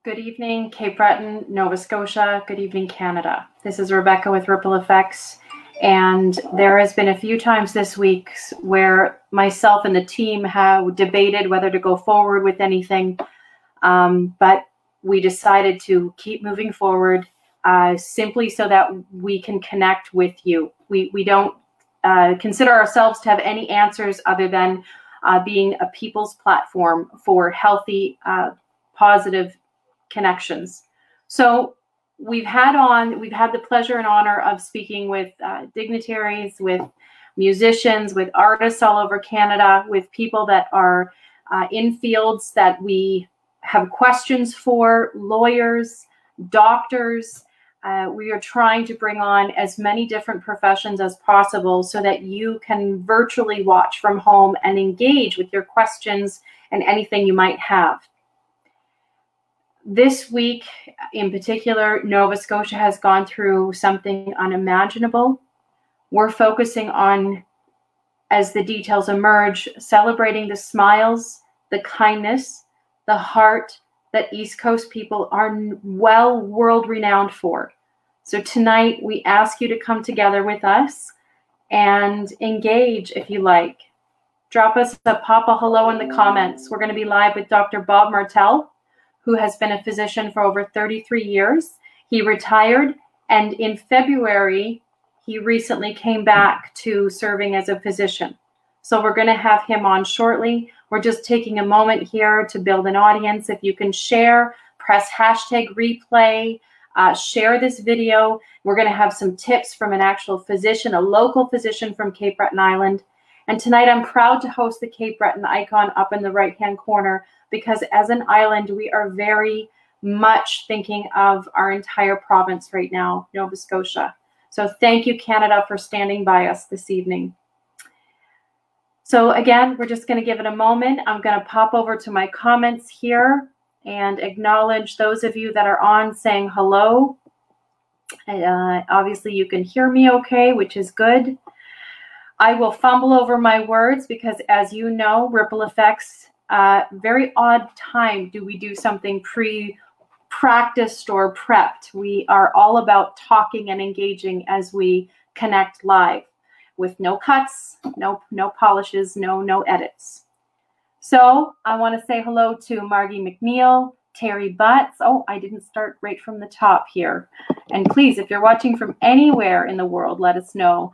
Good evening, Cape Breton, Nova Scotia. Good evening, Canada. This is Rebecca with Ripple Effects. And there has been a few times this week where myself and the team have debated whether to go forward with anything. But we decided to keep moving forward simply so that we can connect with you. We don't consider ourselves to have any answers other than being a people's platform for healthy, positive connections. So we've had the pleasure and honor of speaking with dignitaries, with musicians, with artists all over Canada, with people that are in fields that we have questions for, lawyers, doctors. We are trying to bring on as many different professions as possible so that you can virtually watch from home and engage with your questions and anything you might have. This week in particular, Nova Scotia has gone through something unimaginable. We're focusing on, as the details emerge, celebrating the smiles, the kindness, the heart that East Coast people are well world-renowned for. So tonight we ask you to come together with us and engage if you like. Drop us a hello in the comments. We're going to be live with Dr. Bob Martel, who has been a physician for over 33 years. He retired, and in February, he recently came back to serving as a physician. So we're going to have him on shortly. We're just taking a moment here to build an audience. If you can share, press hashtag replay, share this video. We're going to have some tips from an actual physician, a local physician from Cape Breton Island. And tonight I'm proud to host the Cape Breton icon up in the right-hand corner, because as an island, we are very much thinking of our entire province right now, Nova Scotia. So thank you, Canada, for standing by us this evening. So again, we're just going to give it a moment. I'm going to pop over to my comments here and acknowledge those of you that are on saying hello. Obviously, you can hear me okay, which is good. I will fumble over my words because, as you know, Ripple Effects, very odd time do we do something pre-practiced or prepped. We are all about talking and engaging as we connect live with no cuts, no polishes, no edits. So I want to say hello to Margie McNeil, Terry Butts. Oh, I didn't start right from the top here. And please, if you're watching from anywhere in the world, let us know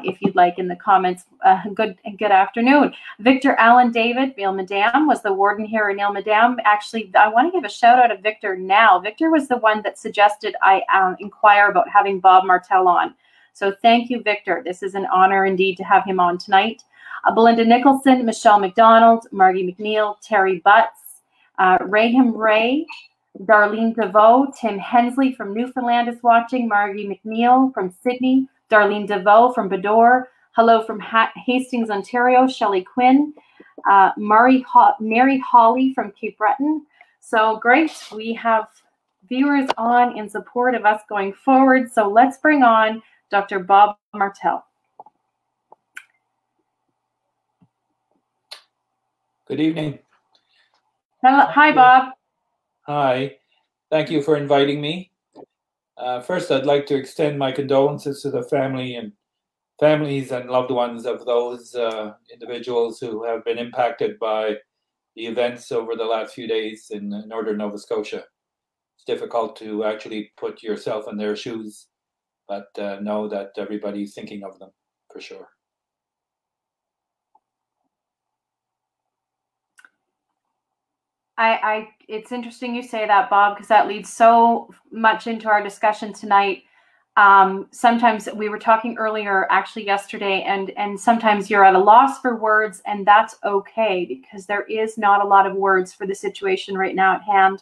if you'd like in the comments. Good afternoon. Victor Allen David, Neil Madame, was the warden here in Neil Madame. Actually, I want to give a shout out to Victor now. Victor was the one that suggested I inquire about having Bob Martel on. So thank you, Victor. This is an honor indeed to have him on tonight. Belinda Nicholson, Michelle McDonald, Margie McNeil, Terry Butts, Rahim Ray, Darlene DeVoe, Tim Hensley from Newfoundland is watching, Margie McNeil from Sydney, Darlene DeVoe from Bador, hello from Hastings, Ontario, Shelley Quinn, Mary Hawley from Cape Breton. So great, we have viewers on in support of us going forward. So let's bring on Dr. Bob Martel. Good evening. Hello. Hi, Bob. Hi. Thank you for inviting me. First, I'd like to extend my condolences to the families and loved ones of those individuals who have been impacted by the events over the last few days in northern Nova Scotia. It's difficult to actually put yourself in their shoes, but know that everybody's thinking of them for sure. It's interesting you say that, Bob, because that leads so much into our discussion tonight. Sometimes we were talking earlier, actually yesterday, and sometimes you're at a loss for words, and that's okay, because there is not a lot of words for the situation right now at hand,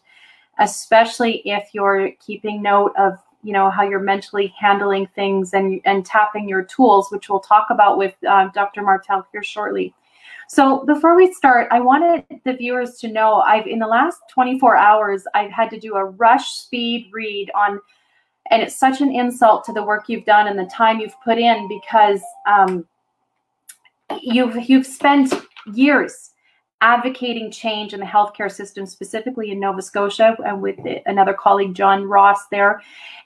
especially if you're keeping note of, you know, how you're mentally handling things and tapping your tools, which we'll talk about with Dr. Martel here shortly. So before we start, I wanted the viewers to know in the last 24 hours, I've had to do a rush speed read on, and it's such an insult to the work you've done and the time you've put in, because you've spent years advocating change in the healthcare system, specifically in Nova Scotia, and with another colleague, John Ross, there.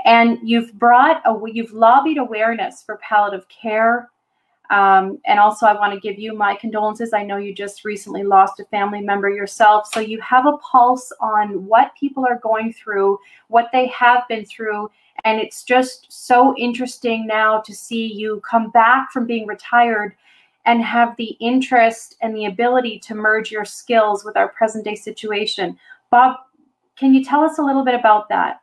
And you've lobbied awareness for palliative care. And also, I want to give you my condolences. I know you just recently lost a family member yourself. So you have a pulse on what people are going through, what they have been through. And it's just so interesting now to see you come back from being retired and have the interest and the ability to merge your skills with our present day situation. Bob, can you tell us a little bit about that?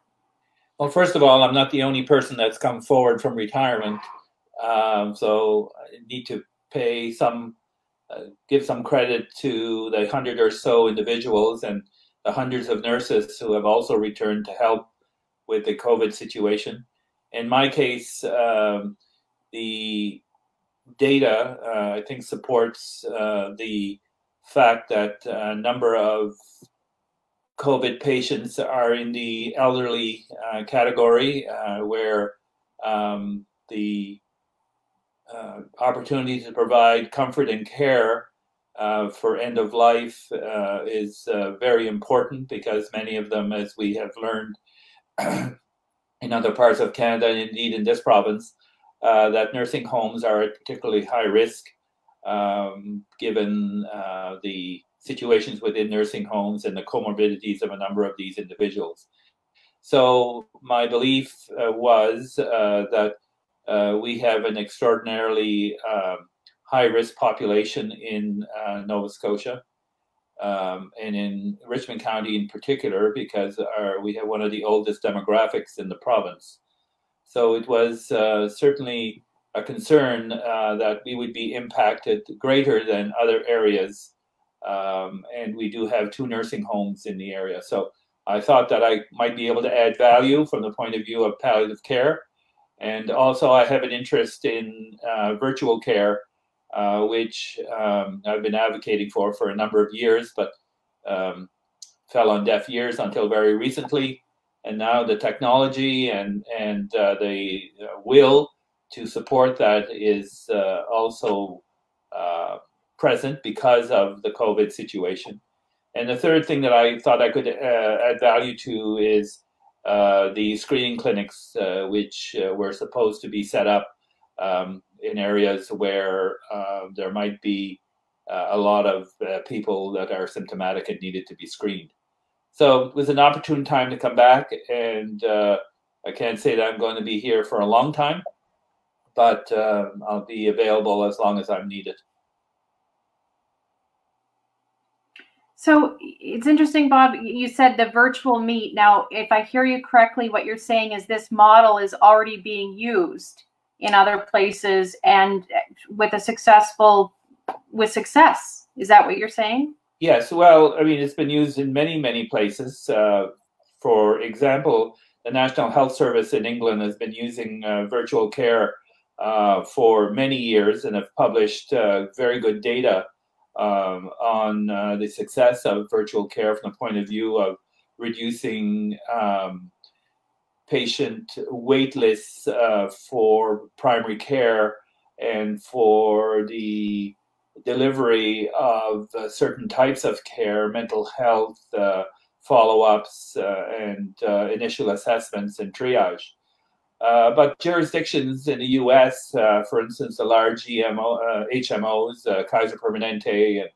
Well, first of all, I'm not the only person that's come forward from retirement. So I need to pay give some credit to the 100 or so individuals and the hundreds of nurses who have also returned to help with the COVID situation. In my case, the data, I think, supports the fact that a number of COVID patients are in the elderly category, where the opportunity to provide comfort and care for end of life is very important, because many of them, as we have learned in other parts of Canada, and indeed in this province, that nursing homes are at particularly high risk, given the situations within nursing homes and the comorbidities of a number of these individuals. So my belief was that we have an extraordinarily high-risk population in Nova Scotia, and in Richmond County in particular, because we have one of the oldest demographics in the province. So it was certainly a concern that we would be impacted greater than other areas, and we do have 2 nursing homes in the area. So I thought that I might be able to add value from the point of view of palliative care. And also I have an interest in virtual care, which I've been advocating for a number of years, but fell on deaf ears until very recently. And now the technology and the will to support that is also present because of the COVID situation. And the third thing that I thought I could add value to is the screening clinics, which were supposed to be set up in areas where there might be a lot of people that are symptomatic and needed to be screened. So it was an opportune time to come back, and I can't say that I'm going to be here for a long time, but I'll be available as long as I'm needed. So it's interesting, Bob, you said the virtual meet. Now, if I hear you correctly, what you're saying is this model is already being used in other places and with success. Is that what you're saying? Yes. Well, I mean, it's been used in many, many places. For example, the National Health Service in England has been using virtual care for many years and have published very good data on the success of virtual care from the point of view of reducing patient wait lists for primary care and for the delivery of certain types of care, mental health, follow-ups, and initial assessments and triage. But jurisdictions in the U.S., for instance, the large HMOs, Kaiser Permanente and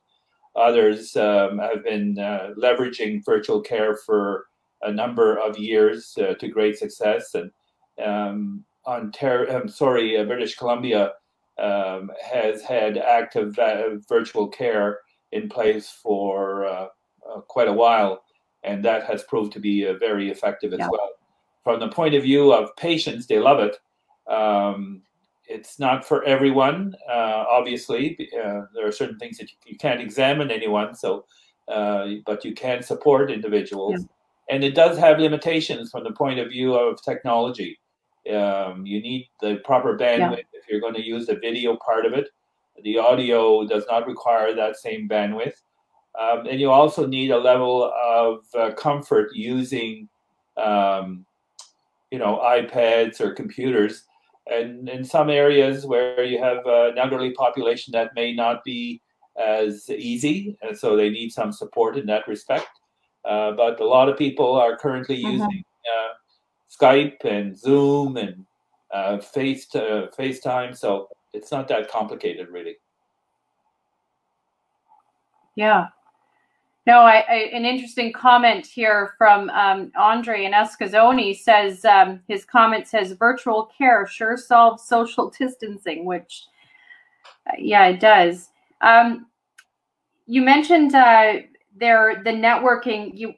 others, have been leveraging virtual care for a number of years to great success. And British Columbia has had active virtual care in place for quite a while, and that has proved to be very effective as well. From the point of view of patients, they love it. It's not for everyone, obviously. There are certain things that you can't examine anyone, so but you can support individuals. Yeah. And it does have limitations from the point of view of technology. You need the proper bandwidth if you're going to use the video part of it. The audio does not require that same bandwidth. And you also need a level of comfort using iPads or computers, and in some areas where you have an elderly population that may not be as easy, and so they need some support in that respect. But a lot of people are currently using Skype and Zoom and FaceTime, so it's not that complicated, really. Yeah. No, an interesting comment here from Andre in Escazoni says, his comment says, virtual care sure solves social distancing, which, yeah, it does. You mentioned the networking,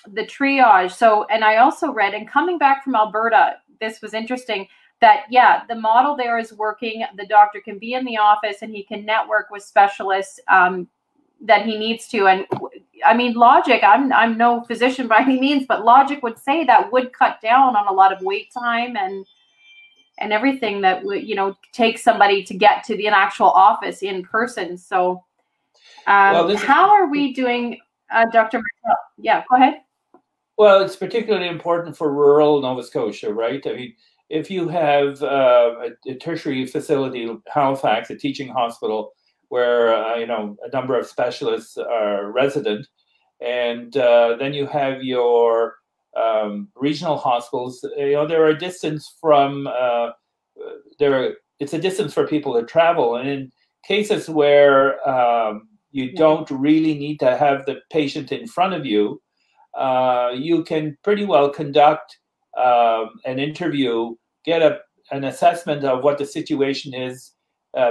the triage. So, and I also read, and coming back from Alberta, this was interesting, that, yeah, the model there is working. The doctor can be in the office and he can network with specialists that he needs to. And I mean, logic, I'm no physician by any means, but logic would say that would cut down on a lot of wait time and everything that would, you know, take somebody to get to the actual office in person. So well, how are we doing, Dr. Martel? Yeah, go ahead. Well, it's particularly important for rural Nova Scotia, right? I mean, if you have a tertiary facility, Halifax, a teaching hospital, where you know, a number of specialists are resident, and then you have your regional hospitals. You know, there are a distance from it's a distance for people to travel, and in cases where you don't really need to have the patient in front of you, you can pretty well conduct an interview, get an assessment of what the situation is,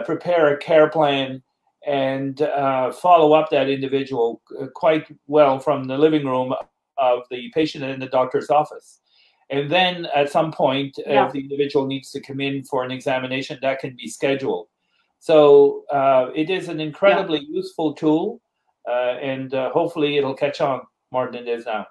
prepare a care plan, and follow up that individual quite well from the living room of the patient in the doctor's office. And then at some point, if the individual needs to come in for an examination, that can be scheduled. So it is an incredibly useful tool, and hopefully it'll catch on more than it is now.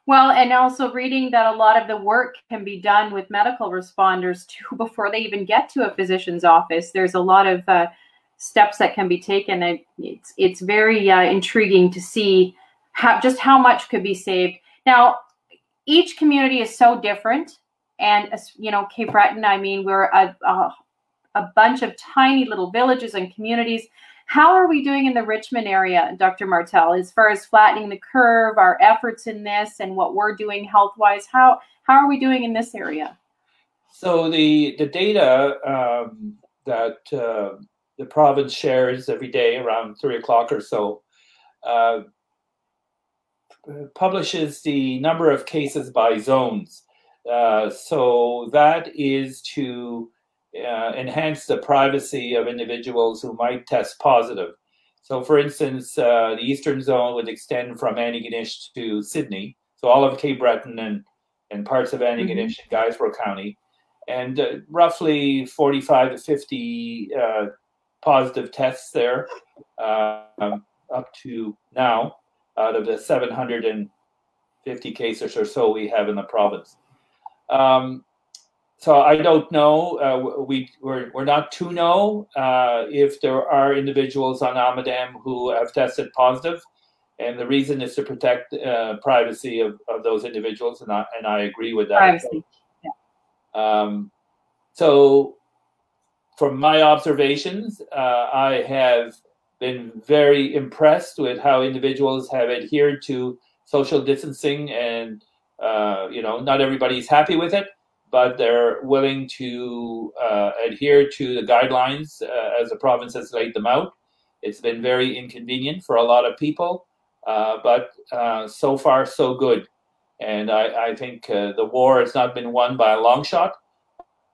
Well, and also reading that a lot of the work can be done with medical responders too before they even get to a physician's office. There's a lot of steps that can be taken. And it's very intriguing to see just how much could be saved. Now, each community is so different. And, you know, Cape Breton, I mean, we're a bunch of tiny little villages and communities. How are we doing in the Richmond area, Dr. Martel, as far as flattening the curve, our efforts in this, and what we're doing health-wise? How are we doing in this area? So the data that the province shares every day around 3 o'clock or so publishes the number of cases by zones. So that is to enhance the privacy of individuals who might test positive. So for instance, the eastern zone would extend from Antigonish to Sydney, so all of Cape Breton and parts of Antigonish and Guysborough County, and roughly 45 to 50 positive tests there up to now out of the 750 cases or so we have in the province. So I don't know. We're not to know if there are individuals on Amadam who have tested positive, and the reason is to protect privacy of those individuals, and I agree with that. Privacy. Yeah. So, from my observations, I have been very impressed with how individuals have adhered to social distancing, and you know, not everybody's happy with it, but they're willing to adhere to the guidelines as the province has laid them out. It's been very inconvenient for a lot of people, but so far so good. And I think the war has not been won by a long shot,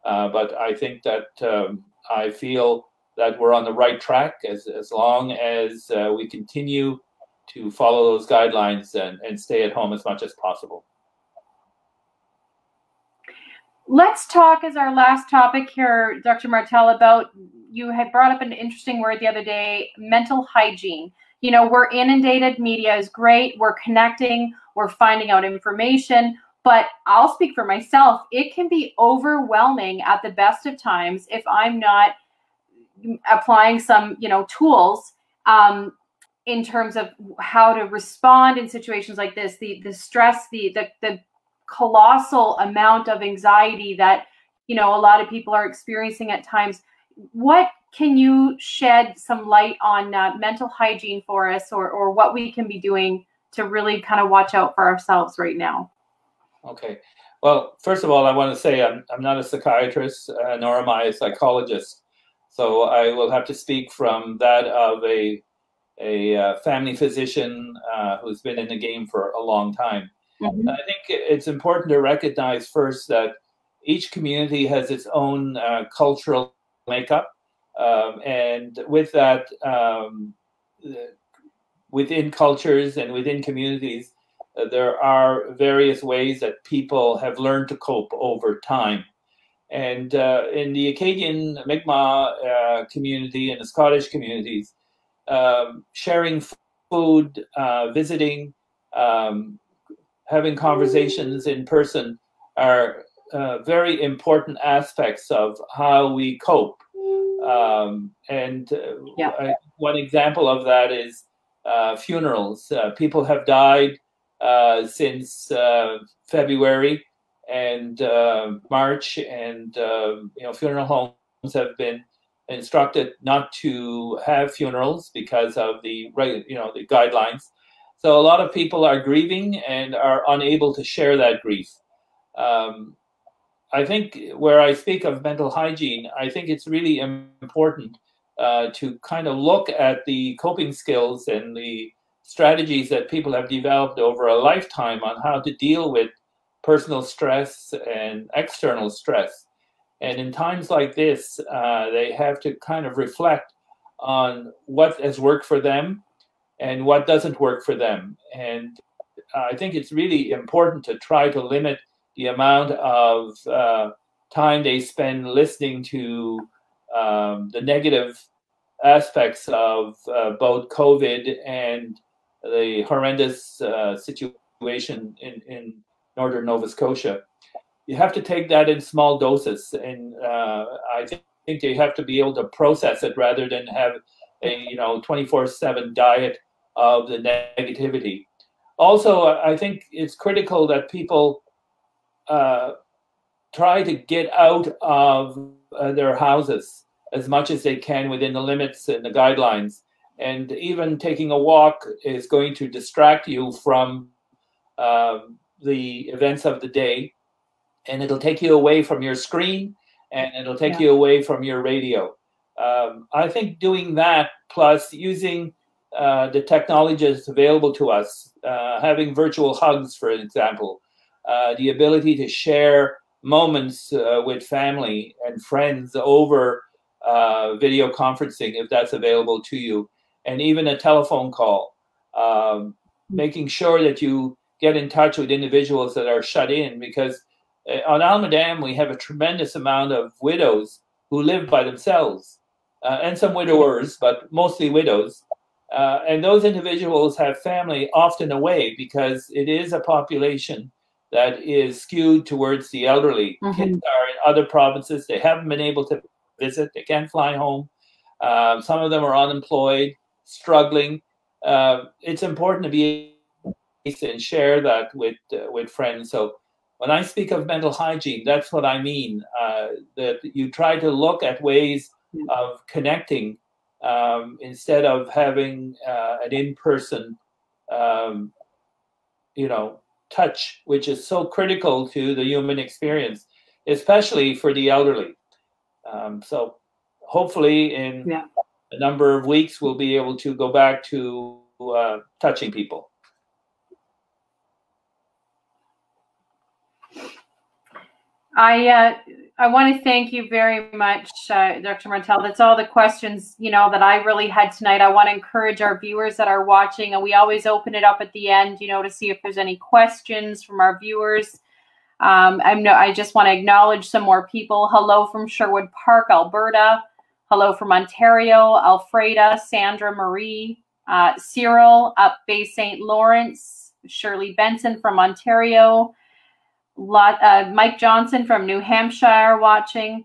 but I think that I feel that we're on the right track as long as we continue to follow those guidelines and stay at home as much as possible. Let's talk as our last topic here, Dr. Martel, about, you had brought up an interesting word the other day, mental hygiene. You know, we're inundated, media is great, we're connecting, we're finding out information, but I'll speak for myself, it can be overwhelming at the best of times if I'm not applying some, you know, tools in terms of how to respond in situations like this, the stress, the colossal amount of anxiety that, you know, a lot of people are experiencing at times. What can you shed some light on mental hygiene for us, or what we can be doing to really kind of watch out for ourselves right now? Okay. Well, first of all, I want to say I'm not a psychiatrist, nor am I a psychologist. So I will have to speak from that of a family physician who's been in the game for a long time. Mm-hmm. I think it's important to recognize first that each community has its own cultural makeup. And with that, within cultures and within communities, there are various ways that people have learned to cope over time. And in the Acadian Mi'kmaq community and the Scottish communities, sharing food, visiting, having conversations in person are very important aspects of how we cope. One example of that is funerals. People have died since February and March, and funeral homes have been instructed not to have funerals because of the the guidelines. So a lot of people are grieving and are unable to share that grief. I think where I speak of mental hygiene, I think it's really important to kind of look at the coping skills and the strategies that people have developed over a lifetime on how to deal with personal stress and external stress. And in times like this, they have to kind of reflect on what has worked for them and what doesn't work for them. And I think it's really important to try to limit the amount of time they spend listening to the negative aspects of both COVID and the horrendous situation in northern Nova Scotia. You have to take that in small doses, and I think you have to be able to process it rather than have a 24/7 diet of the negativity. Also, I think it's critical that people try to get out of their houses as much as they can within the limits and the guidelines. And even taking a walk is going to distract you from the events of the day, and it'll take you away from your screen, and it'll take you away from your radio. I think doing that, plus using the technologies available to us, having virtual hugs, for example, the ability to share moments with family and friends over video conferencing, if that's available to you, and even a telephone call, making sure that you get in touch with individuals that are shut in, because on Almadam, we have a tremendous amount of widows who live by themselves, and some widowers, but mostly widows. And those individuals have family often away because it is a population that is skewed towards the elderly. Mm-hmm. Kids are in other provinces. They haven't been able to visit. They can't fly home. Some of them are unemployed, struggling. It's important to be able to share that with friends. So when I speak of mental hygiene, that's what I mean, that you try to look at ways of connecting instead of having an in-person, touch, which is so critical to the human experience, especially for the elderly. So hopefully in a number of weeks, we'll be able to go back to touching people. I want to thank you very much, Dr. Martel. That's all the questions, that I really had tonight. I want to encourage our viewers that are watching, and we always open it up at the end, to see if there's any questions from our viewers. I just want to acknowledge some more people. Hello from Sherwood Park, Alberta. Hello from Ontario, Alfreda, Sandra Marie, Cyril up Bay St. Lawrence, Shirley Benson from Ontario, Mike Johnson from New Hampshire watching.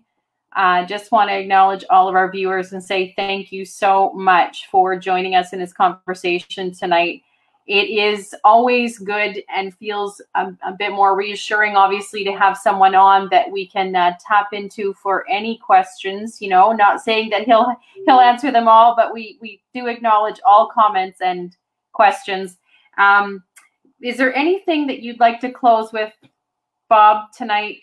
Just want to acknowledge all of our viewers and say thank you so much for joining us in this conversation tonight. it is always good and feels a bit more reassuring, obviously, to have someone on that we can tap into for any questions. You know, not saying that he'll answer them all, but we do acknowledge all comments and questions. Is there anything that you'd like to close with, Bob, tonight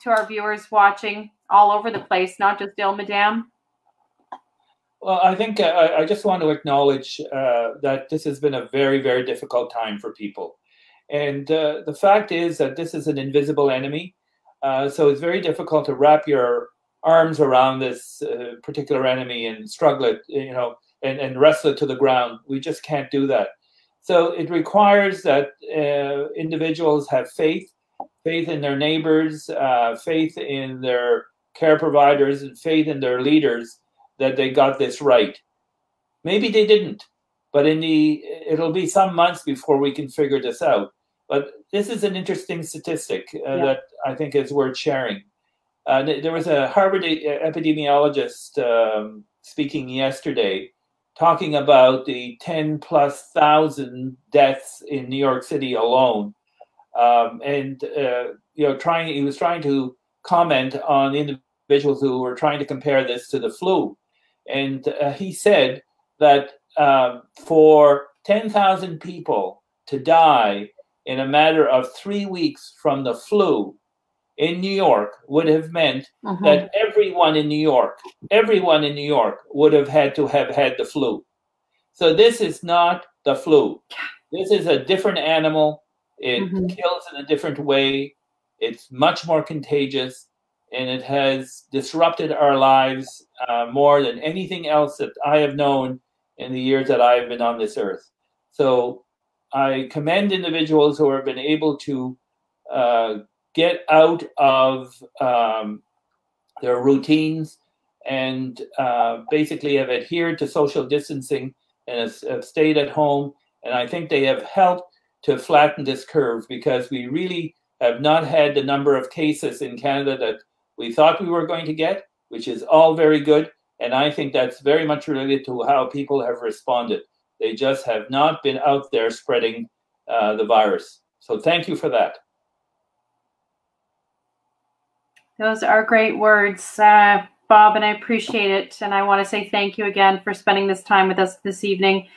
to our viewers watching all over the place, not just Ilmadam? Well, I think I just want to acknowledge that this has been a very, very difficult time for people. And the fact is that this is an invisible enemy. So it's very difficult to wrap your arms around this particular enemy and struggle it, you know, and wrestle it to the ground. We just can't do that. So it requires that individuals have faith in their neighbors, faith in their care providers, and faith in their leaders that they got this right. Maybe they didn't, but it'll be some months before we can figure this out. But this is an interesting statistic that I think is worth sharing. There was a Harvard epidemiologist speaking yesterday, talking about the 10,000+ deaths in New York City alone, and you know, he was trying to comment on individuals who were trying to compare this to the flu. And he said that for 10,000 people to die in a matter of 3 weeks from the flu in New York would have meant that everyone in New York would have had to have had the flu. So this is not the flu. This is a different animal. It kills in a different way. It's much more contagious. And it has disrupted our lives more than anything else that I have known in the years that I have been on this earth. So I commend individuals who have been able to get out of their routines and basically have adhered to social distancing and have stayed at home. And I think they have helped to flatten this curve, because we really have not had the number of cases in Canada that we thought we were going to get, which is all very good. And I think that's very much related to how people have responded. They just have not been out there spreading the virus. So thank you for that. Those are great words, Bob, and I appreciate it. And I want to say thank you again for spending this time with us this evening.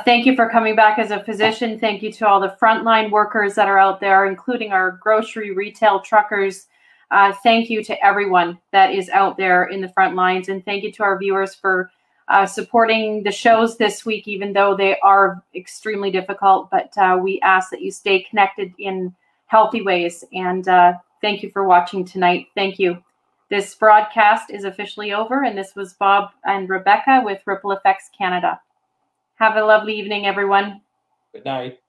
Thank you for coming back as a physician. Thank you to all the frontline workers that are out there, including our grocery retail truckers. Thank you to everyone that is out there in the front lines. And thank you to our viewers for supporting the shows this week, even though they are extremely difficult. But we ask that you stay connected in healthy ways. And thank you for watching tonight. Thank you. This broadcast is officially over. And this was Bob and Rebecca with Ripple Effects Canada. Have a lovely evening, everyone. Good night.